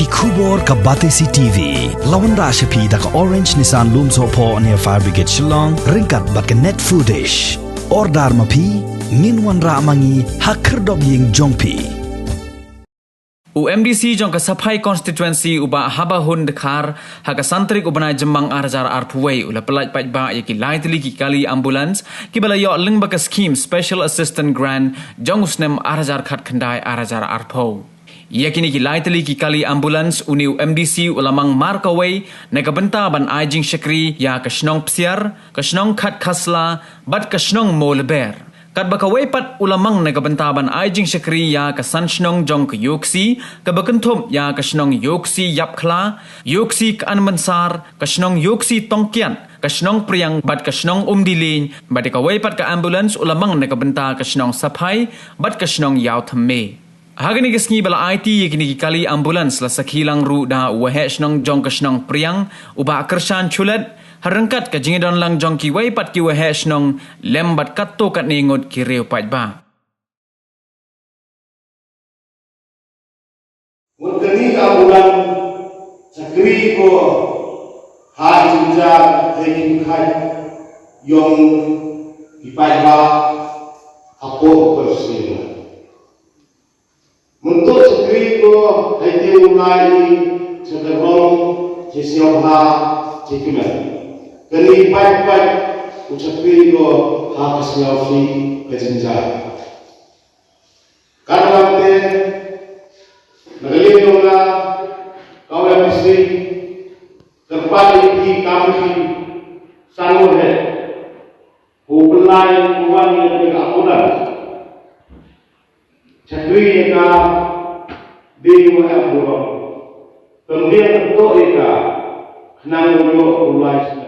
Kubor ka Batesi TV. Lawan Rashapi da ka Orange Nissan Lumso po near Fire Brigade Shnong. Ringkat bat ka net foodish. Ordar mapi. Minwan ra mangi hakerdog ying jongpi. UMDC jong ka Saphai constituency uba haba hun dekar haka santrik ubana jembang arjar arpuwei ula pelaj paj ba yaki lightly ki kali ambulance ki bala yo Lyngba ka Skhim special assistant grant jong usnem arjar khat khandai arjar arpo yakini ki lightly ki kali ambulance uni UMDC ulamang markawei neka benta ban ajing shakri ya ka Shnong psiar ka Shnong khat khasla bat ka Shnong molber kat bakawai pat ulamang nagabentaban ajing shakri ya ka Shnong jong ka yoksi ka bakentum ya ka Shnong yoksi yapkla yoksi ka anmansar ka Shnong yoksi tongkian ka Shnong priang bat ka Shnong umdilin bat kawai pat ka ambulance ulamang nagabenta ka Shnong Saphai bat ka Shnong yaw thamme hagani gesngi bala IT yakini kali ambulance la sakhilang ru da wahe Shnong jong ka Shnong priang uba kershan chulet harangkat ka jingidon lang jong ki wai pat ki wahe Shnong lembat katto kat ningot ki reu pat ba mutani ka bulan sakri ko ha jinja taking khai yong ipai ba apo persina untuk sakri ko haiti unai sekarong sesiobha cikuman kini ipai ucapri ko ha kasnyafi kejinja karena Nagaling na kawal misri terpati di kami sanur hai hubungan kuwan yang diakulan cakri ka di mana kemudian tentu ika nang yo ulai